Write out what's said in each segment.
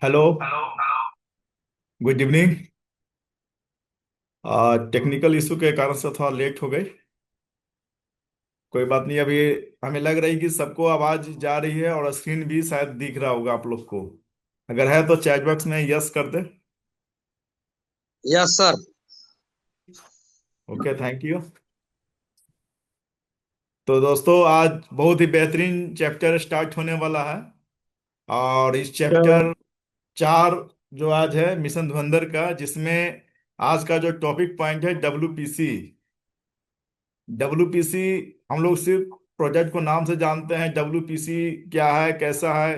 Hello. Good evening. Technical issue के कारण से थोड़ा लेट हो गई। कोई बात नहीं। अभी हमें लग रही कि सबको आवाज जा रही है और स्क्रीन भी शायद दिख रहा होगा आप लोग को। अगर है तो चैट बॉक्स में यस कर दे। Yes sir. Okay, thank you. तो दोस्तों, आज बहुत ही बेहतरीन चैप्टर स्टार्ट होने वाला है। और इस चैप्टर 4 जो आज है मिशन धुरंधर का, जिसमें आज का जो टॉपिक पॉइंट है WPC। WPC हम लोग सिर्फ प्रोजेक्ट को नाम से जानते हैं। WPC क्या है, कैसा है,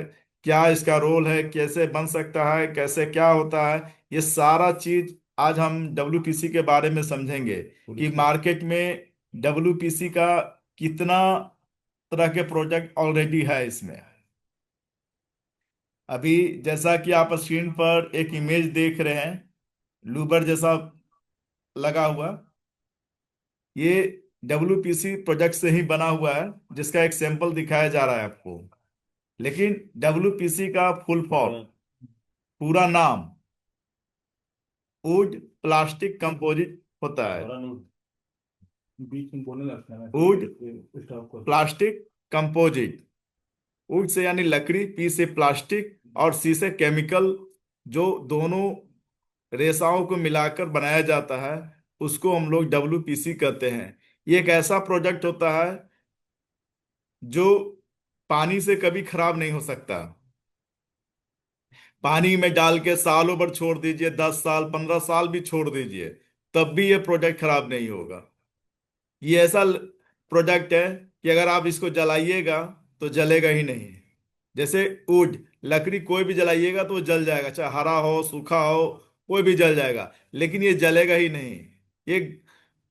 क्या इसका रोल है, कैसे बन सकता है, कैसे क्या होता है, ये सारा चीज आज हम WPC के बारे में समझेंगे कि मार्केट में WPC का कितना तरह के प्रोजेक्ट ऑलरेडी है इसमें। अभी जैसा कि आप स्क्रीन पर एक इमेज देख रहे हैं, लूबर जैसा लगा हुआ, ये WPC प्रोजेक्ट से ही बना हुआ है, जिसका एक सैंपल दिखाया जा रहा है आपको। लेकिन WPC का फुल फॉर्म, पूरा नाम वुड प्लास्टिक कंपोजिट होता है। Would plastic composite. Would say यानी लकड़ी, पी से प्लास्टिक, और सी से केमिकल, जो दोनों रेसाओं को मिलाकर बनाया जाता है, उसको हम लोग WPC कहते हैं। ये एक ऐसा प्रोजेक्ट होता है जो पानी से कभी खराब नहीं हो सकता। पानी में डाल के सालों भर छोड़ दीजिए, 10 साल 15 साल भी छोड़ दीजिए, तब भी ये प्रोजेक्ट खराब नहीं होगा। ये ऐसा प्रोजेक्ट है कि अगर आप इसको जलाइएगा तो जलेगा ही नहीं। जैसे वुड, लकड़ी कोई भी जलाइएगा तो वो जल जाएगा, चाहे हरा हो सूखा हो, कोई भी जल जाएगा, लेकिन ये जलेगा ही नहीं। ये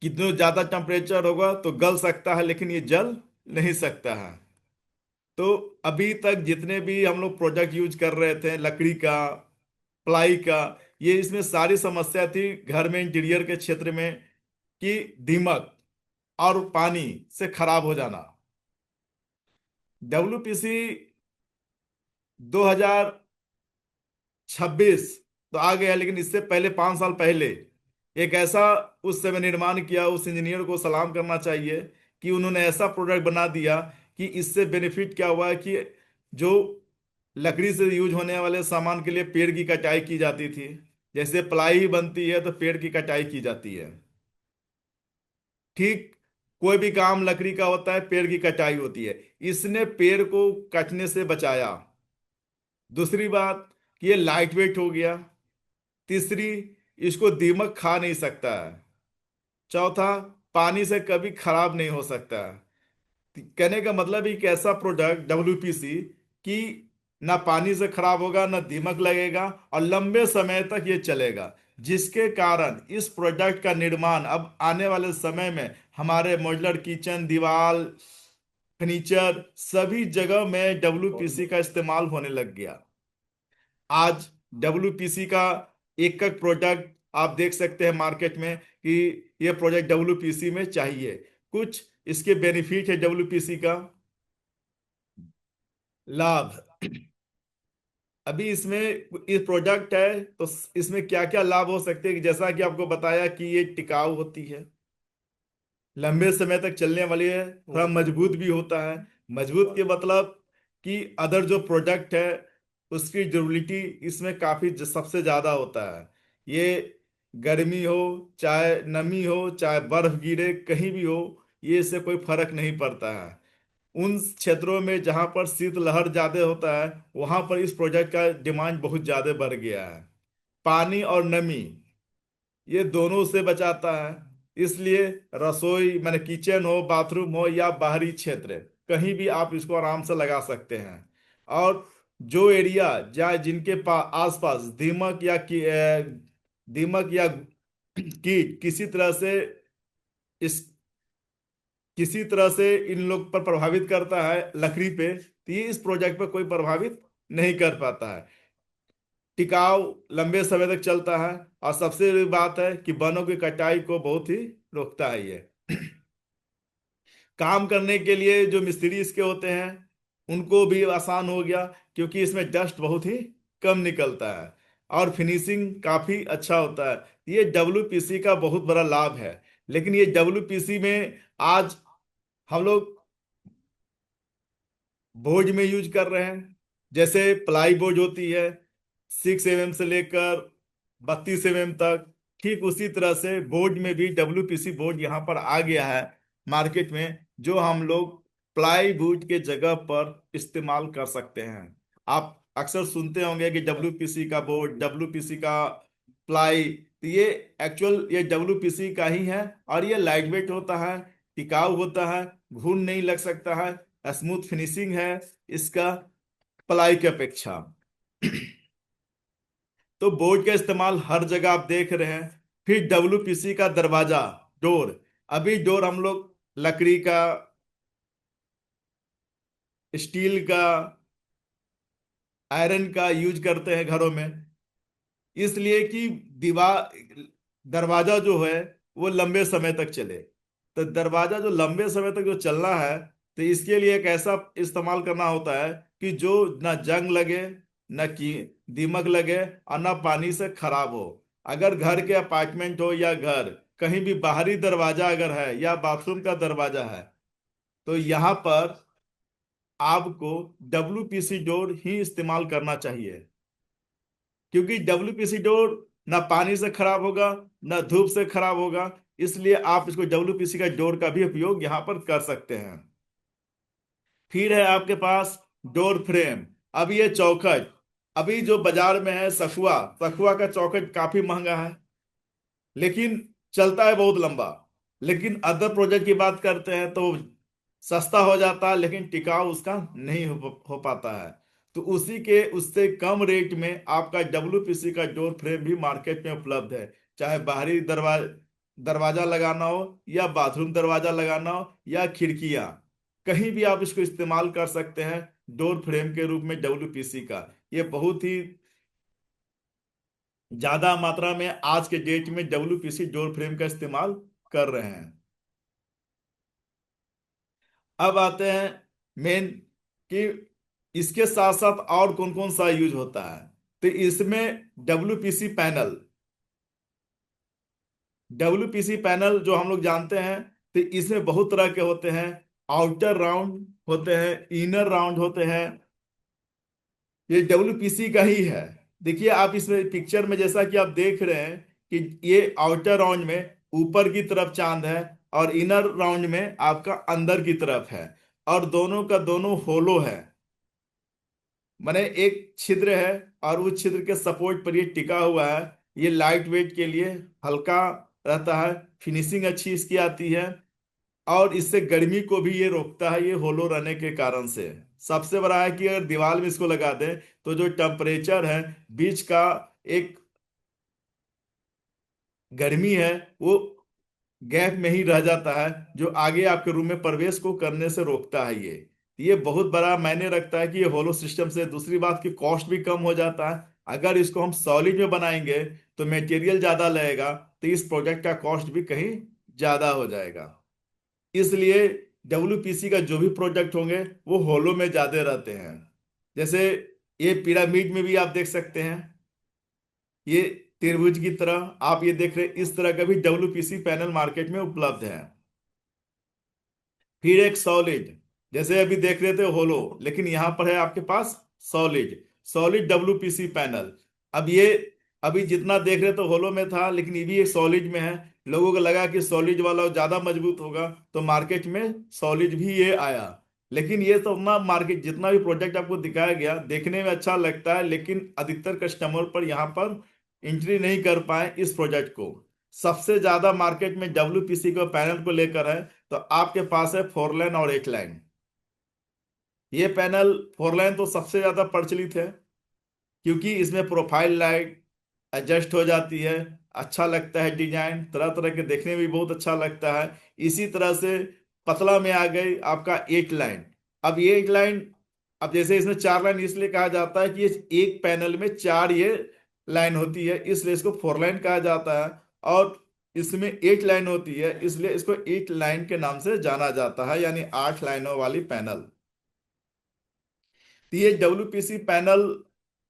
कितना ज्यादा टेम्परेचर होगा तो गल सकता है, लेकिन ये जल नहीं सकता है। तो अभी तक जितने भी हम लोग प्रोडक्ट यूज कर रहे थे, लकड़ी का, प्लाई का, ये इसमें सारी समस्या थी घर में इंटीरियर के क्षेत्र में, कि दीमक और पानी से खराब हो जाना। WPC 2026 तो आ गया, लेकिन इससे पहले 5 साल पहले एक ऐसा उस समय निर्माण किया, उस इंजीनियर को सलाम करना चाहिए कि उन्होंने ऐसा प्रोडक्ट बना दिया कि इससे बेनिफिट क्या हुआ है कि जो लकड़ी से यूज होने वाले सामान के लिए पेड़ की कटाई की जाती थी, जैसे प्लाई बनती है तो पेड़ की कटाई की जाती है। ठीक, कोई भी काम लकड़ी का होता है, पेड़ की कटाई होती है। इसने पेड़ को कटने से बचाया। दूसरी बात कि ये लाइट वेट हो गया। तीसरी, इसको दीमक खा नहीं सकता है। चौथा, पानी से कभी खराब नहीं हो सकता है। कहने का मतलब एक ऐसा प्रोडक्ट WPC कि ना पानी से खराब होगा, ना दीमक लगेगा, और लंबे समय तक ये चलेगा। जिसके कारण इस प्रोडक्ट का निर्माण अब आने वाले समय में हमारे मॉड्यूलर किचन, दीवार, फर्नीचर, सभी जगह में WPC का इस्तेमाल होने लग गया। आज WPC का एक एक प्रोडक्ट आप देख सकते हैं मार्केट में कि ये प्रोडक्ट WPC में चाहिए। कुछ इसके बेनिफिट है WPC का। लाभ, अभी इसमें ये प्रोडक्ट है तो इसमें क्या क्या लाभ हो सकते हैं, कि जैसा कि आपको बताया कि ये टिकाऊ होती है, लंबे समय तक चलने वाली है, थोड़ा मजबूत भी होता है। मजबूत के मतलब कि अदर जो प्रोडक्ट है उसकी ड्यूरेबिलिटी इसमें काफी सबसे ज्यादा होता है। ये गर्मी हो, चाहे नमी हो, चाहे बर्फ गिरे, कहीं भी हो, ये इससे कोई फर्क नहीं पड़ता है। उन क्षेत्रों में जहां पर शीतलहर ज्यादा होता है, वहां पर इस प्रोजेक्ट का डिमांड बहुत ज्यादा बढ़ गया है। पानी और नमी, ये दोनों से बचाता है। इसलिए रसोई माने किचन हो, बाथरूम हो, या बाहरी क्षेत्र, कहीं भी आप इसको आराम से लगा सकते हैं। और जो एरिया जहाँ जिनके आसपास दीमक या कीट इस किसी तरह से इन लोग पर प्रभावित करता है लकड़ी पे, तो ये इस प्रोजेक्ट पर कोई प्रभावित नहीं कर पाता है। टिकाऊ, लंबे समय तक चलता है। और सबसे बड़ी बात है कि वनों की कटाई को बहुत ही रोकता है ये। काम करने के लिए जो मिस्त्री इसके होते हैं, उनको भी आसान हो गया, क्योंकि इसमें डस्ट बहुत ही कम निकलता है और फिनिशिंग काफी अच्छा होता है। ये डब्ल्यूपीसी का बहुत बड़ा लाभ है। लेकिन ये डब्ल्यूपीसी में आज हम लोग बोझ में यूज कर रहे हैं। जैसे प्लाई बोझ होती है 6 mm से लेकर 32 mm तक, ठीक उसी तरह से बोझ में भी डब्ल्यूपीसी बोझ यहाँ पर आ गया है मार्केट में, जो हम लोग प्लाई बोझ के जगह पर इस्तेमाल कर सकते हैं। आप अक्सर सुनते होंगे कि डब्ल्यूपीसी का बोझ, डब्ल्यूपीसी का प्लाई, तो ये एक्चुअल ये डब्ल्यूपीसी का ही है। और ये लाइट वेट होता है, टिकाऊ होता है, घुन नहीं लग सकता है, स्मूथ फिनिशिंग है इसका प्लाई की अपेक्षा। तो बोर्ड का इस्तेमाल हर जगह आप देख रहे हैं। फिर डब्ल्यूपीसी का दरवाजा, डोर, अभी डोर हम लोग लकड़ी का, स्टील का, आयरन का यूज करते हैं घरों में, इसलिए कि दीवार, दरवाजा जो है वो लंबे समय तक चले। तो दरवाजा जो लंबे समय तक जो चलना है, तो इसके लिए एक ऐसा इस्तेमाल करना होता है कि जो ना जंग लगे, ना की दीमक लगे, और ना पानी से खराब हो। अगर घर के अपार्टमेंट हो या घर, कहीं भी बाहरी दरवाजा अगर है या बाथरूम का दरवाजा है, तो यहाँ पर आपको डब्ल्यूपीसी डोर ही इस्तेमाल करना चाहिए। क्योंकि डब्ल्यूपीसी डोर ना पानी से खराब होगा, ना धूप से खराब होगा, इसलिए आप इसको डब्ल्यूपीसी का डोर का भी उपयोग यहां पर कर सकते हैं। फिर है आपके पास डोर फ्रेम। अब ये चौखट, अभी जो बाजार में है सखुआ, सखुआ का चौखट काफी महंगा है, लेकिन चलता है बहुत लंबा। लेकिन अदर प्रोजेक्ट की बात करते हैं तो सस्ता हो जाता है, लेकिन टिकाऊ उसका नहीं हो पाता है। तो उसी के उससे कम रेट में आपका डब्ल्यूपीसी का डोर फ्रेम भी मार्केट में उपलब्ध है। चाहे बाहरी दरवाजा लगाना हो, या बाथरूम दरवाजा लगाना हो, या खिड़कियां, कहीं भी आप इसको इस्तेमाल कर सकते हैं डोर फ्रेम के रूप में डब्ल्यूपीसी का। ये बहुत ही ज्यादा मात्रा में आज के डेट में डब्ल्यूपीसी डोर फ्रेम का इस्तेमाल कर रहे हैं। अब आते हैं मेन, कि इसके साथ साथ और कौन कौन सा यूज होता है। तो इसमें डब्ल्यूपीसी पैनल, डब्ल्यूपीसी पैनल जो हम लोग जानते हैं, तो इसमें बहुत तरह के होते हैं। आउटर राउंड होते हैं, इनर राउंड होते हैं, ये डब्ल्यूपीसी का ही है। देखिए आप इसमें पिक्चर में जैसा कि आप देख रहे हैं कि ये आउटर राउंड में ऊपर की तरफ चांद है, और इनर राउंड में आपका अंदर की तरफ है, और दोनों का दोनों होलो है। माने एक छिद्र है, और उस छिद्र के सपोर्ट पर ये टिका हुआ है। ये लाइट वेट के लिए हल्का रहता है, फिनिशिंग अच्छी इसकी आती है, और इससे गर्मी को भी ये रोकता है, ये होलो रहने के कारण से। सबसे बड़ा है कि अगर दीवार में इसको लगा दें, तो जो टेम्परेचर है बीच का, एक गर्मी है, वो गैप में ही रह जाता है, जो आगे आपके रूम में प्रवेश को करने से रोकता है। ये बहुत बड़ा मायने रखता है कि ये होलो सिस्टम से। दूसरी बात की कॉस्ट भी कम हो जाता है। अगर इसको हम सॉलिड में बनाएंगे तो मटेरियल ज्यादा लगेगा, तो इस प्रोजेक्ट का कॉस्ट भी कहीं ज्यादा हो जाएगा। इसलिए डब्ल्यूपीसी का जो भी प्रोजेक्ट होंगे वो होलो में ज्यादा रहते हैं। जैसे ये पिरामिड में भी आप देख सकते हैं, ये त्रिभुज की तरह आप ये देख रहे हैं, इस तरह का भी डब्ल्यूपीसी पैनल मार्केट में उपलब्ध है। फिर एक सॉलिड, जैसे अभी देख रहे थे होलो, लेकिन यहां पर है आपके पास सॉलिड, सॉलिड डब्ल्यूपीसी पैनल। अब ये अभी जितना देख रहे थे होलो में था, लेकिन ये भी एक सॉलिड में है। लोगों को लगा कि सॉलिड वाला ज्यादा मजबूत होगा, तो मार्केट में सॉलिड भी ये आया। लेकिन ये तो ना, मार्केट जितना भी प्रोजेक्ट आपको दिखाया गया देखने में अच्छा लगता है, लेकिन अधिकतर कस्टमर पर यहाँ पर एंट्री नहीं कर पाए इस प्रोजेक्ट को। सबसे ज्यादा मार्केट में डब्ल्यूपीसी को पैनल को लेकर है, तो आपके पास है 4 लाइन और 8 लाइन। ये पैनल 4 लाइन तो सबसे ज्यादा प्रचलित है, क्योंकि इसमें प्रोफाइल लाइट एडजस्ट हो जाती है, अच्छा लगता है, डिजाइन तरह तरह के देखने में भी बहुत अच्छा लगता है। इसी तरह से पतला में आ गई आपका 8 लाइन। अब ये 8 लाइन, अब जैसे इसमें 4 लाइन इसलिए कहा जाता है कि ये एक पैनल में चार ये लाइन होती है, इसलिए इसको 4 लाइन कहा जाता है। और इसमें 8 लाइन होती है, इसलिए इसको 8 लाइन के नाम से जाना जाता है, यानी 8 लाइनों वाली पैनल। तो ये डब्ल्यूपीसी पैनल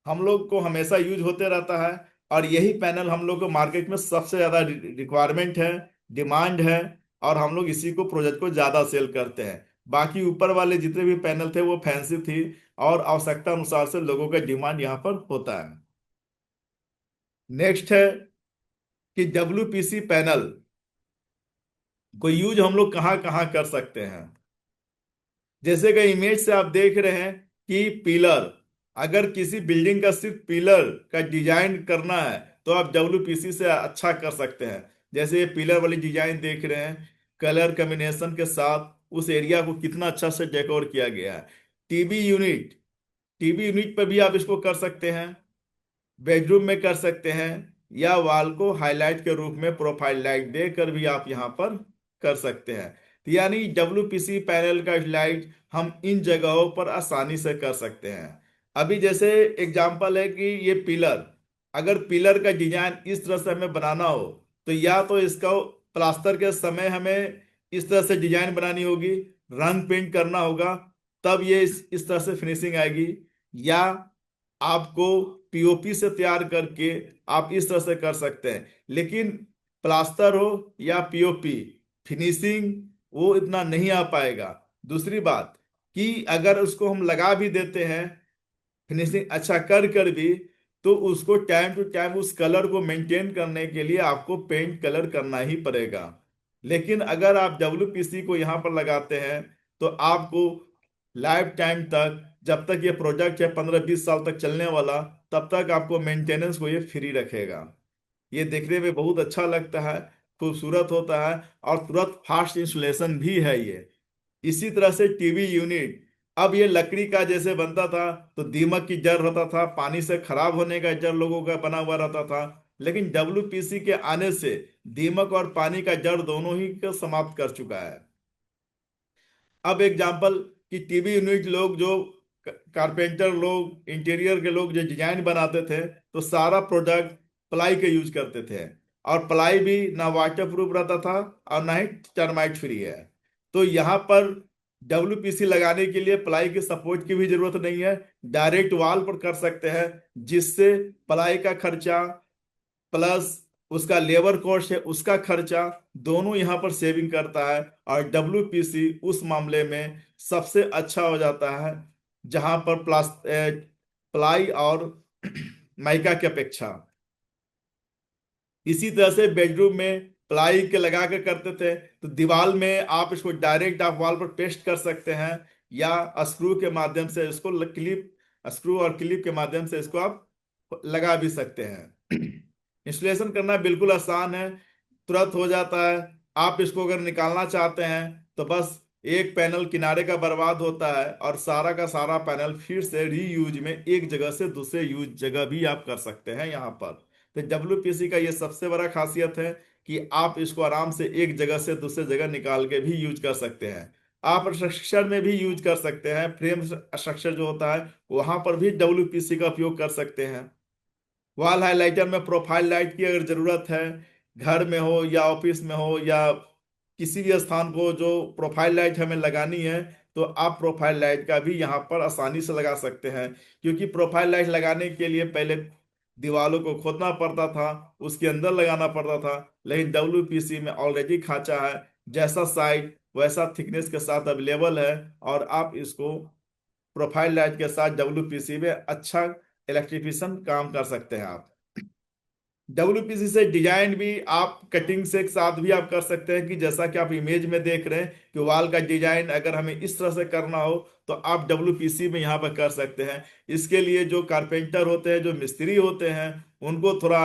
हम लोग को हमेशा यूज होते रहता है, और यही पैनल हम लोग को मार्केट में सबसे ज्यादा रिक्वायरमेंट है, डिमांड है, और हम लोग इसी को प्रोजेक्ट को ज्यादा सेल करते हैं। बाकी ऊपर वाले जितने भी पैनल थे वो फैंसी थी, और आवश्यकता अनुसार से लोगों का डिमांड यहाँ पर होता है। नेक्स्ट है कि WPC पैनल को यूज हम लोग कहाँ कहाँ कर सकते हैं। जैसे कि इमेज से आप देख रहे हैं कि पिलर, अगर किसी बिल्डिंग का सिर्फ पिलर का डिजाइन करना है तो आप WPC से अच्छा कर सकते हैं। जैसे ये पिलर वाली डिजाइन देख रहे हैं, कलर कॉम्बिनेशन के साथ उस एरिया को कितना अच्छा से डेकोर किया गया है। टीवी यूनिट, टीवी यूनिट पर भी आप इसको कर सकते हैं, बेडरूम में कर सकते हैं, या वॉल को हाईलाइट के रूप में प्रोफाइल लाइट देकर भी आप यहाँ पर कर सकते हैं। तो यानी WPC पैनल का लाइट हम इन जगहों पर आसानी से कर सकते हैं। अभी जैसे एग्जांपल है कि ये पिलर, अगर पिलर का डिजाइन इस तरह से हमें बनाना हो, तो या तो इसका प्लास्टर के समय हमें इस तरह से डिजाइन बनानी होगी, रंग पेंट करना होगा, तब ये इस तरह से फिनिशिंग आएगी, या आपको POP से तैयार करके आप इस तरह से कर सकते हैं। लेकिन प्लास्टर हो या POP, फिनिशिंग वो इतना नहीं आ पाएगा। दूसरी बात कि अगर उसको हम लगा भी देते हैं, फिनिशिंग अच्छा कर कर भी, तो उसको टाइम टू टाइम उस कलर को मेंटेन करने के लिए आपको पेंट कलर करना ही पड़ेगा। लेकिन अगर आप WPC को यहाँ पर लगाते हैं तो आपको लाइफ टाइम तक, जब तक ये प्रोजेक्ट है 15-20 साल तक चलने वाला, तब तक आपको मेंटेनेंस को ये फ्री रखेगा। ये देखने में बहुत अच्छा लगता है, खूबसूरत होता है, और तुरंत फास्ट इंस्टॉलेशन भी है ये। इसी तरह से टीवी यूनिट, अब ये लकड़ी का जैसे बनता था तो दीमक की जड़ होता था, पानी से खराब होने का जड़ लोगों का बना हुआ रहता था। लेकिन WPC के आने से दीमक और पानी का जड़ दोनों ही को समाप्त कर चुका है। अब एग्जाम्पल कि टीवी यूनिट लोग जो कारपेंटर लोग, इंटीरियर के लोग जो डिजाइन बनाते थे, तो सारा प्रोडक्ट प्लाई के यूज करते थे, और प्लाई भी ना वाटर प्रूफ रहता था और ना ही टर्माइट फ्री है। तो यहाँ पर WPC लगाने के लिए प्लाई के सपोर्ट की भी जरूरत नहीं है, डायरेक्ट वॉल पर कर सकते हैं, जिससे प्लाई का खर्चा प्लस उसका लेबर कॉस्ट है उसका खर्चा, दोनों यहाँ पर सेविंग करता है। और WPC उस मामले में सबसे अच्छा हो जाता है जहां पर प्लाई और माइका की अपेक्षा। इसी तरह से बेडरूम में प्लाई के लगा कर करते थे, तो दीवार में आप इसको डायरेक्ट आप वॉल पर पेस्ट कर सकते हैं, या स्क्रू के माध्यम से इसको क्लिप, स्क्रू और क्लिप के माध्यम से इसको आप लगा भी सकते हैं। इंस्टॉलेशन करना बिल्कुल आसान है, तुरंत हो जाता है। आप इसको अगर निकालना चाहते हैं तो बस एक पैनल किनारे का बर्बाद होता है, और सारा का सारा पैनल फिर से रीयूज में एक जगह से दूसरे यूज जगह भी आप कर सकते हैं यहाँ पर। तो WPC का ये सबसे बड़ा खासियत है कि आप इसको आराम से एक जगह से दूसरे जगह निकाल के भी यूज कर सकते हैं। आप स्ट्रक्चर में भी यूज कर सकते हैं, फ्रेम स्ट्रक्चर जो होता है वहां पर भी WPC का उपयोग कर सकते हैं। वॉल हाइलाइटर में प्रोफाइल लाइट की अगर जरूरत है, घर में हो या ऑफिस में हो या किसी भी स्थान को जो प्रोफाइल लाइट हमें लगानी है, तो आप प्रोफाइल लाइट का भी यहाँ पर आसानी से लगा सकते हैं। क्योंकि प्रोफाइल लाइट लगाने के लिए पहले दीवारों को खोदना पड़ता था, उसके अंदर लगाना पड़ता था। लेकिन WPC में ऑलरेडी खांचा है, जैसा साइज वैसा थिकनेस के साथ अवेलेबल है, और आप इसको प्रोफाइल लाइट के साथ WPC में अच्छा इलेक्ट्रिफिशियन काम कर सकते हैं आप। WPC से डिजाइन भी आप कटिंग से एक साथ भी आप कर सकते हैं, कि जैसा कि आप इमेज में देख रहे हैं कि वॉल का डिजाइन अगर हमें इस तरह से करना हो तो आप WPC में यहाँ पर कर सकते हैं। इसके लिए जो कारपेंटर होते हैं, जो मिस्त्री होते हैं, उनको थोड़ा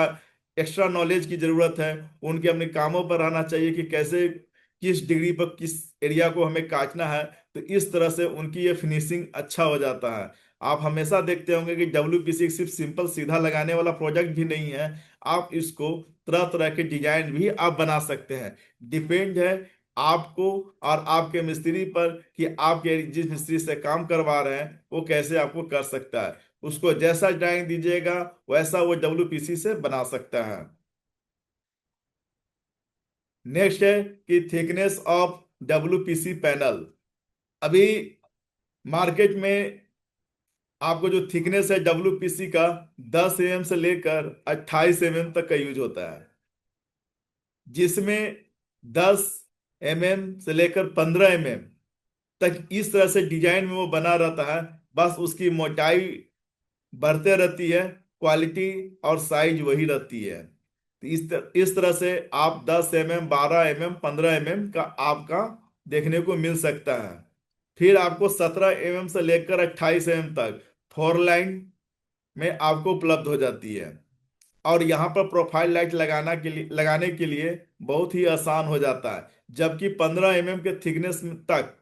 एक्स्ट्रा नॉलेज की जरूरत है। उनके अपने कामों पर रहना चाहिए कि कैसे किस डिग्री पर किस एरिया को हमें काटना है, तो इस तरह से उनकी ये फिनिशिंग अच्छा हो जाता है। आप हमेशा देखते होंगे कि WPC सिर्फ सिंपल सीधा लगाने वाला प्रोजेक्ट भी नहीं है, आप इसको तरह तरह के डिजाइन भी आप बना सकते हैं। डिपेंड है आपको और आपके मिस्त्री पर कि आपके जिस मिस्त्री से काम करवा रहे हैं वो कैसे आपको कर सकता है। उसको जैसा डिजाइन दीजिएगा वैसा वो WPC से बना सकता है। नेक्स्ट है कि थिकनेस ऑफ WPC पैनल। अभी मार्केट में आपको जो थिकनेस है डब्ल्यूपीसी का 10 mm से लेकर 28 mm तक का यूज होता है, जिसमें 10 mm से लेकर 15 mm तक इस तरह से डिजाइन में वो बना रहता है। बस उसकी मोटाई बढ़ते रहती है, क्वालिटी और साइज वही रहती है। तो इस तरह से आप 10 mm, 12 mm, 15 mm का आपका देखने को मिल सकता है। फिर आपको 17 mm से लेकर 28 mm तक फोर लाइन में आपको उपलब्ध हो जाती है। और यहाँ पर प्रोफाइल लाइट लगाने के लिए बहुत ही आसान हो जाता है। जबकि 15 mm के थिकनेस तक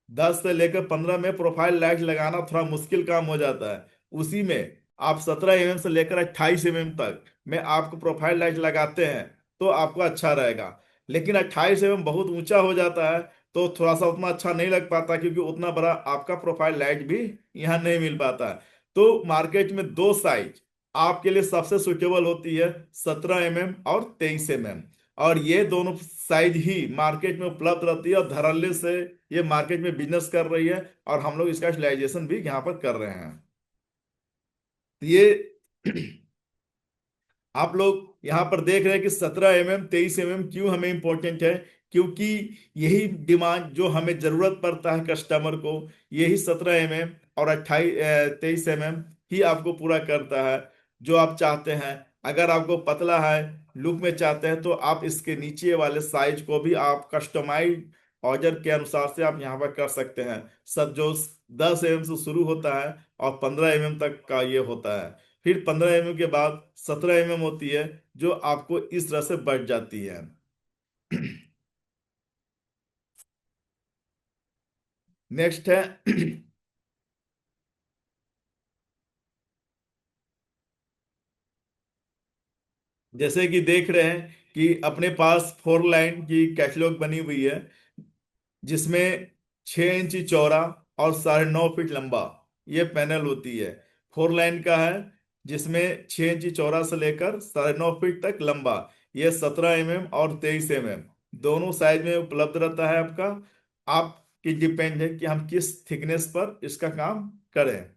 10 से लेकर 15 में प्रोफाइल लाइट लगाना थोड़ा मुश्किल काम हो जाता है। उसी में आप 17 mm से लेकर 28 mm तक में आपको प्रोफाइल लाइट लगाते हैं तो आपको अच्छा रहेगा। लेकिन 28 mm बहुत ऊंचा हो जाता है तो थोड़ा सा उतना अच्छा नहीं लग पाता, क्योंकि उतना बड़ा आपका प्रोफाइल लाइट भी यहाँ नहीं मिल पाता है। तो मार्केट में दो साइज आपके लिए सबसे सुटेबल होती है, 17 mm और 23 mm। और ये दोनों साइज ही मार्केट में उपलब्ध रहती है और धड़ल्ले से ये मार्केट में बिजनेस कर रही है, और हम लोग इसका यूटिलाइजेशन भी यहाँ पर कर रहे हैं। तो ये आप लोग यहाँ पर देख रहे हैं कि 17 mm 23 mm क्यों हमें इंपॉर्टेंट है, क्योंकि यही डिमांड जो हमें जरूरत पड़ता है कस्टमर को, यही 17 mm और 23 mm ही आपको पूरा करता है जो आप चाहते हैं। अगर आपको पतला है, लुक में चाहते हैं, तो आप इसके नीचे वाले साइज को भी आप कस्टमाइज ऑर्डर के अनुसार से आप यहाँ पर कर सकते हैं। सब जो 10 mm से शुरू होता है और 15 mm तक का ये होता है। फिर 15 mm के बाद 17 mm होती है जो आपको इस तरह से बढ़ जाती है। नेक्स्ट है जैसे कि देख रहे हैं कि अपने पास फोर लाइन की कैटलॉग बनी हुई है, जिसमें 6 इंच चौड़ा और 9.5 फीट लंबा ये पैनल होती है। फोर लाइन का है, जिसमें 6 इंच चौड़ा से लेकर 9.5 फीट तक लंबा। ये 17 mm और 23 mm दोनों साइज में उपलब्ध रहता है आपका। आपकी डिपेंड है कि हम किस थिकनेस पर इसका काम करें।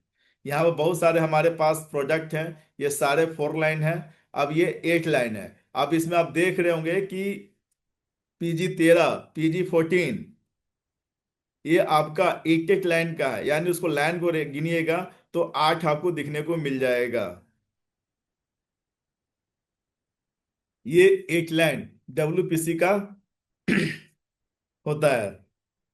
यहाँ पर बहुत सारे हमारे पास प्रोडक्ट हैं। ये सारे फोर लाइन है। अब ये 8 लाइन है। अब इसमें आप देख रहे होंगे कि PG-13, PG-14 ये आपका एक एक लाइन का है, यानी उसको लाइन को गिनिएगा तो 8 आपको दिखने को मिल जाएगा। ये 8 लाइन WPC का होता है।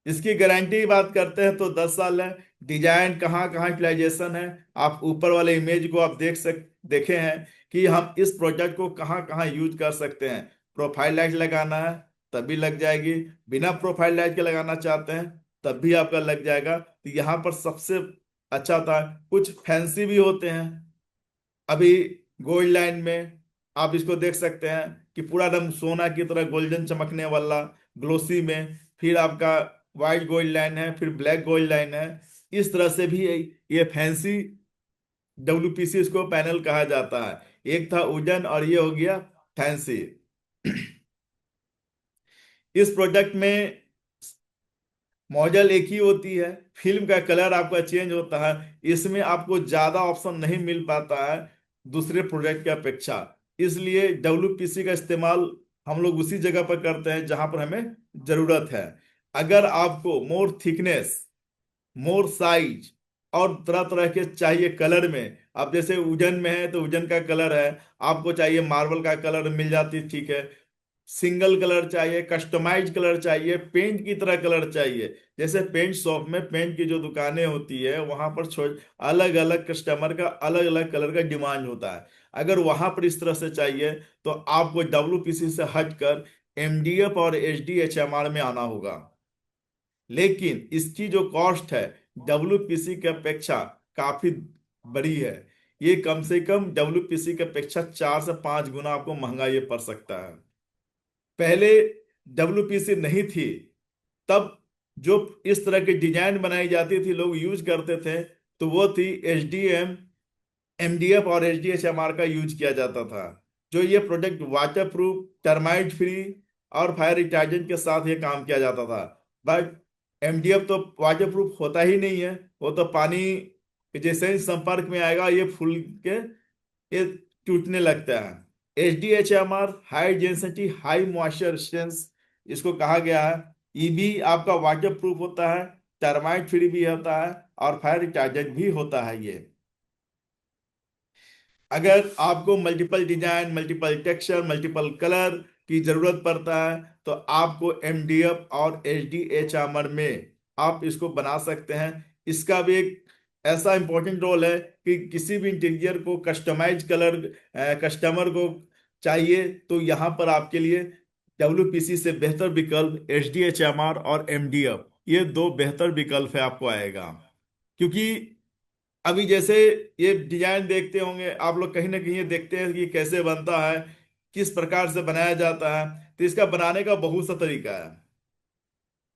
इसकी गारंटी की बात करते हैं तो 10 साल है। डिजाइन कहाँ कहाँ यूटिलाइजेशन है, आप ऊपर वाले इमेज को आप देखे हैं कि हम इस प्रोजेक्ट को कहाँ कहाँ यूज कर सकते हैं। प्रोफाइल लाइट लगाना है तब भी लग जाएगी, बिना प्रोफाइल लाइट के लगाना चाहते हैं तब भी आपका लग जाएगा। तो यहाँ पर सबसे अच्छा था, कुछ फैंसी भी होते हैं। अभी गोल्ड लाइन में आप इसको देख सकते हैं कि पूरा एकदम सोना की तरह गोल्डन चमकने वाला, ग्लोसी में। फिर आपका वाइट गोल्ड लाइन है, फिर ब्लैक गोल्ड लाइन है। इस तरह से भी ये फैंसी WPC इसको पैनल कहा जाता है। एक था वुडन और ये हो गया फैंसी। इस प्रोडक्ट में मॉडल एक ही होती है, फिल्म का कलर आपका चेंज होता है। इसमें आपको ज्यादा ऑप्शन नहीं मिल पाता है दूसरे प्रोडक्ट की अपेक्षा। इसलिए WPC का इस्तेमाल हम लोग उसी जगह पर करते हैं जहां पर हमें जरूरत है। अगर आपको मोर थिकनेस, मोर साइज और तरह तरह के चाहिए कलर में, अब जैसे वुडन में है तो वुडन का कलर है, आपको चाहिए मार्बल का कलर मिल जाती, ठीक है। सिंगल कलर चाहिए, कस्टमाइज कलर चाहिए, पेंट की तरह कलर चाहिए। जैसे पेंट शॉप में, पेंट की जो दुकानें होती है वहां पर अलग अलग कस्टमर का अलग अलग कलर का डिमांड होता है। अगर वहां पर इस तरह से चाहिए तो आपको WPC से हटकर MDF और HDHMR में आना होगा। लेकिन इसकी जो कॉस्ट है WPC की अपेक्षा काफी बड़ी है। ये कम से कम WPC की अपेक्षा 4 से 5 गुना आपको महंगा ये पड़ सकता है। पहले WPC नहीं थी, तब जो इस तरह की डिजाइन बनाई जाती थी लोग यूज करते थे, तो वो थी SDM, MDF और HDHMR का यूज किया जाता था। जो ये product water proof, termite free और फायर रिटार्जेंट के साथ ये काम किया जाता था। बट MDF तो वाटर प्रूफ होता ही नहीं है, वो तो पानी जैसे ही संपर्क में आएगा ये फूल के ये टूटने लगता है। HDHMR high density high moisture resistance इसको कहा गया है। ये भी आपका वाटर प्रूफ होता है, टर्माइट फ्री भी होता है और फायर रिटार्डेंट भी होता है ये। अगर आपको multiple design, multiple texture, multiple colour की जरूरत पड़ता है तो आपको MDF और HDHMR में आप इसको बना सकते हैं। इसका भी एक ऐसा इंपॉर्टेंट रोल है कि किसी भी इंटीरियर को कस्टमाइज कलर कस्टमर को चाहिए तो यहाँ पर आपके लिए WPC से बेहतर विकल्प HDHMR और MDF, ये दो बेहतर विकल्प है आपको आएगा। क्योंकि अभी जैसे ये डिजाइन देखते होंगे आप लोग, कहीं ना कहीं ये देखते हैं कि कैसे बनता है, किस प्रकार से बनाया जाता है। तो इसका बनाने का बहुत सा तरीका है।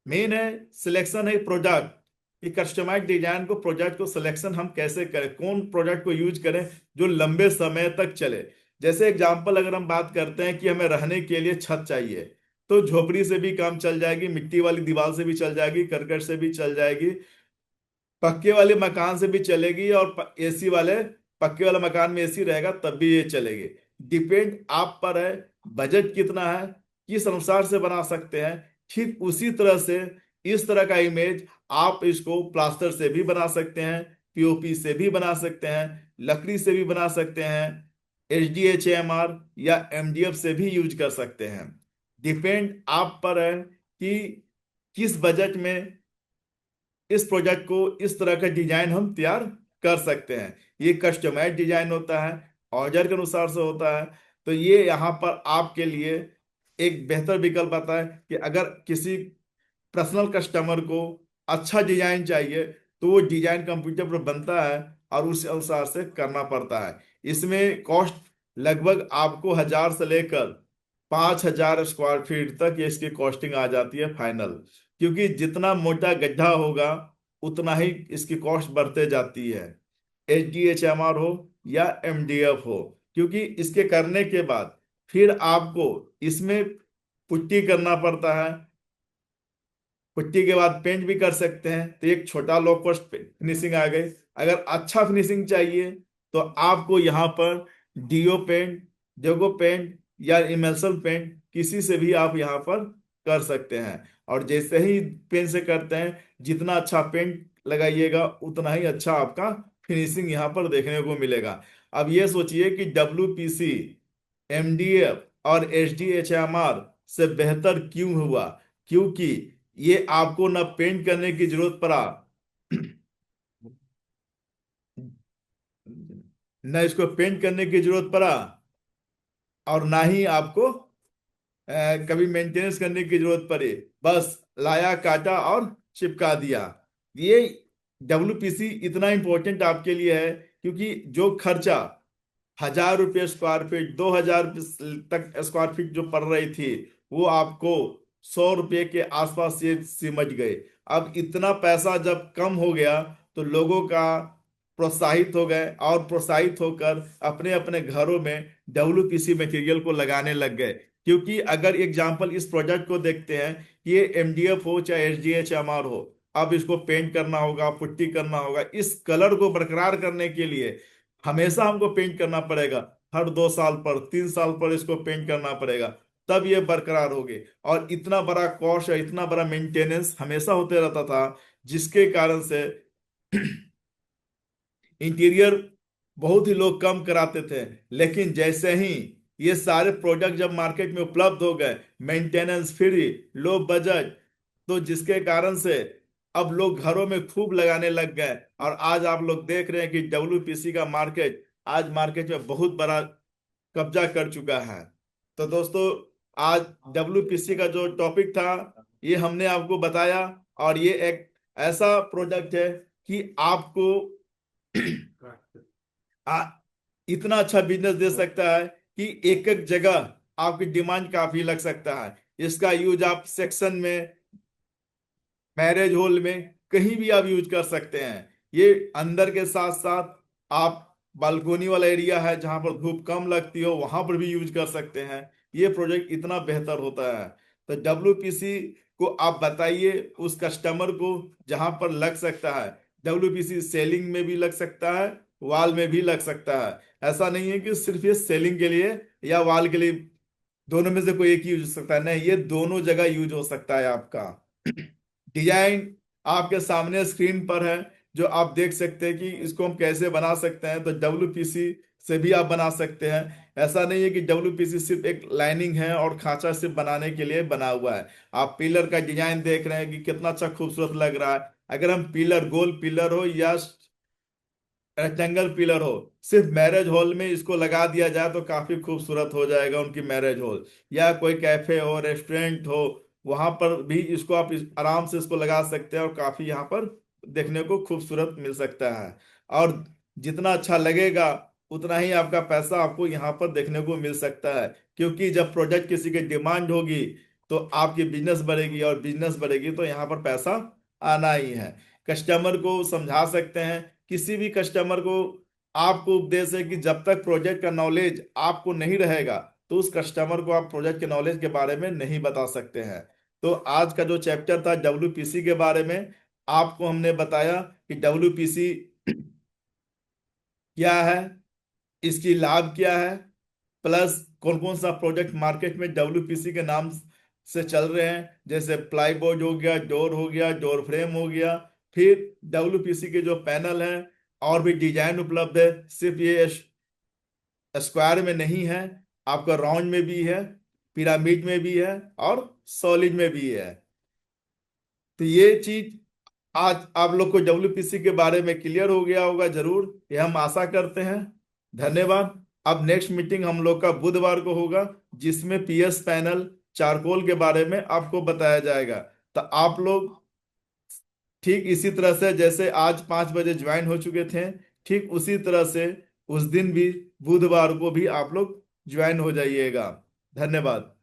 मेन है सिलेक्शन है प्रोडक्ट कि कस्टमाइज डिजाइन को, प्रोडक्ट को सिलेक्शन हम कैसे करें, कौन प्रोडक्ट को यूज करें जो लंबे समय तक चले। जैसे एग्जांपल अगर हम बात करते हैं कि हमें रहने के लिए छत चाहिए, तो झोपड़ी से भी काम चल जाएगी, मिट्टी वाली दीवार से भी चल जाएगी, करकट से भी चल जाएगी, पक्के वाले मकान से भी चलेगी, और एसी वाले, पक्के वाले मकान में एसी रहेगा तब भी ये चलेगी। डिपेंड आप पर है, बजट कितना है, किस अनुसार से बना सकते हैं। ठीक उसी तरह से इस तरह का इमेज आप इसको प्लास्टर से भी बना सकते हैं, POP से भी बना सकते हैं, लकड़ी से भी बना सकते हैं, HDHMR या MDF से भी यूज कर सकते हैं। डिपेंड आप पर है कि किस बजट में इस प्रोजेक्ट को इस तरह का डिजाइन हम तैयार कर सकते हैं। ये कस्टमाइज डिजाइन होता है, ऑर्डर के अनुसार से होता है। तो ये यहाँ पर आपके लिए एक बेहतर विकल्प आता है कि अगर किसी पर्सनल कस्टमर को अच्छा डिजाइन चाहिए तो वो डिजाइन कंप्यूटर पर बनता है और उस अनुसार से करना पड़ता है। इसमें कॉस्ट लगभग आपको 1,000 से लेकर 5,000 स्क्वायर फीट तक ये इसकी कॉस्टिंग आ जाती है फाइनल। क्योंकि जितना मोटा गड्ढा होगा उतना ही इसकी कॉस्ट बढ़ते जाती है, HDHMR हो या MDF हो। क्योंकि इसके करने के बाद फिर आपको इसमें पुट्टी करना पड़ता है, पुट्टी के बाद पेंट भी कर सकते हैं, तो एक छोटा लो कॉस्ट फिनिशिंग आ गई। अगर अच्छा फिनिशिंग चाहिए तो आपको यहाँ पर डीओ पेंट, डेगो पेंट या इमल्सन पेंट किसी से भी आप यहाँ पर कर सकते हैं। और जैसे ही पेन से करते हैं, जितना अच्छा पेंट लगाइएगा उतना ही अच्छा आपका फिनिशिंग यहाँ पर देखने को मिलेगा। अब ये सोचिए कि WPC, MDF और HDHMR से बेहतर क्यों हुआ। क्योंकि ये आपको ना पेंट करने की जरूरत पड़ा, न इसको पेंट करने की जरूरत पड़ा, और ना ही आपको कभी मेंटेनेंस करने की जरूरत पड़े। बस लाया, काटा और चिपका दिया। ये WPC इतना इंपॉर्टेंट आपके लिए है क्योंकि जो खर्चा 1,000 रुपये स्क्वायर फीट, 2,000 तक स्क्वायर फीट जो पड़ रही थी, वो आपको 100 रुपये के आसपास ये सिमट गए। अब इतना पैसा जब कम हो गया तो लोगों का प्रोत्साहित हो गए और प्रोत्साहित होकर अपने अपने घरों में WPC मटेरियल को लगाने लग गए। क्योंकि अगर एग्जाम्पल इस प्रोजेक्ट को देखते हैं कि ये MDF हो चाहे HDHMR हो, अब इसको पेंट करना होगा, पुट्टी करना होगा। इस कलर को बरकरार करने के लिए हमेशा हमको पेंट करना पड़ेगा, हर 2 साल पर, 3 साल पर इसको पेंट करना पड़ेगा, तब ये बरकरार होगी। और इतना बड़ा कॉस्ट और इतना बड़ा मेंटेनेंस हमेशा होते रहता था, जिसके कारण से इंटीरियर बहुत ही लोग कम कराते थे। लेकिन जैसे ही ये सारे प्रोडक्ट जब मार्केट में उपलब्ध हो गए, मेंटेनेंस फ्री, लो बजट, तो जिसके कारण से अब लोग घरों में खूब लगाने लग गए। और आज आप लोग देख रहे हैं कि WPC का मार्केट आज मार्केट में बहुत बड़ा कब्जा कर चुका है। तो दोस्तों, आज WPC का जो टॉपिक था ये हमने आपको बताया। और ये एक ऐसा प्रोडक्ट है कि आपको आ, इतना अच्छा बिजनेस दे सकता है कि एक एक जगह आपकी डिमांड काफी लग सकता है। इसका यूज आप सेक्शन में, मैरिज हॉल में, कहीं भी आप यूज कर सकते हैं। ये अंदर के साथ साथ आप बालकोनी वाला एरिया है जहां पर धूप कम लगती हो वहां पर भी यूज कर सकते हैं। ये प्रोजेक्ट इतना बेहतर होता है। तो WPC को आप बताइए उस कस्टमर को जहां पर लग सकता है। डब्ल्यूपीसी सेलिंग में भी लग सकता है, वॉल में भी लग सकता है। ऐसा नहीं है कि सिर्फ ये सेलिंग के लिए या वॉल के लिए, दोनों में से कोई एक ही यूज हो सकता है, नहीं, ये दोनों जगह यूज हो सकता है आपका। डिजाइन आपके सामने स्क्रीन पर है, जो आप देख सकते हैं कि इसको हम कैसे बना सकते हैं। तो डब्ल्यूपीसी से भी आप बना सकते हैं। ऐसा नहीं है कि डब्ल्यूपीसी सिर्फ एक लाइनिंग है और खांचा सिर्फ बनाने के लिए बना हुआ है। आप पिलर का डिजाइन देख रहे हैं कि कितना अच्छा खूबसूरत लग रहा है। अगर हम पिलर, गोल पिलर हो या रेक्टेंगल पिलर हो, सिर्फ मैरिज हॉल में इसको लगा दिया जाए तो काफी खूबसूरत हो जाएगा उनकी मैरिज हॉल। या कोई कैफे हो, रेस्टोरेंट हो, वहां पर भी इसको आप आराम से इसको लगा सकते हैं और काफी यहाँ पर देखने को खूबसूरत मिल सकता है। और जितना अच्छा लगेगा उतना ही आपका पैसा आपको यहाँ पर देखने को मिल सकता है। क्योंकि जब प्रोडक्ट किसी की डिमांड होगी तो आपकी बिजनेस बढ़ेगी, और बिजनेस बढ़ेगी तो यहाँ पर पैसा आना ही है। कस्टमर को समझा सकते हैं, किसी भी कस्टमर को आपको उपदेश है कि जब तक प्रोजेक्ट का नॉलेज आपको नहीं रहेगा तो उस कस्टमर को आप प्रोजेक्ट के नॉलेज के बारे में नहीं बता सकते हैं। तो आज का जो चैप्टर था डब्ल्यूपीसी के बारे में, आपको हमने बताया कि डब्ल्यूपीसी क्या है, इसकी लाभ क्या है, प्लस कौन कौन सा प्रोजेक्ट मार्केट में डब्ल्यूपीसी के नाम से चल रहे हैं। जैसे प्लाईबोर्ड हो गया, डोर हो गया, डोर फ्रेम हो गया। फिर डब्ल्यूपीसी के जो पैनल हैं, और भी डिजाइन उपलब्ध है, सिर्फ ये स्क्वायर में नहीं है, आपका राउंड में भी है, पिरामिड में भी है, और सॉलिड में भी है। तो ये चीज आज आप लोग को डब्ल्यूपीसी के बारे में क्लियर हो गया होगा जरूर, ये हम आशा करते हैं। धन्यवाद। अब नेक्स्ट मीटिंग हम लोग का बुधवार को होगा, जिसमें पीएस पैनल चारकोल के बारे में आपको बताया जाएगा। तो आप लोग ठीक इसी तरह से जैसे आज 5 बजे ज्वाइन हो चुके थे, ठीक उसी तरह से उस दिन भी बुधवार को भी आप लोग ज्वाइन हो जाइएगा। धन्यवाद।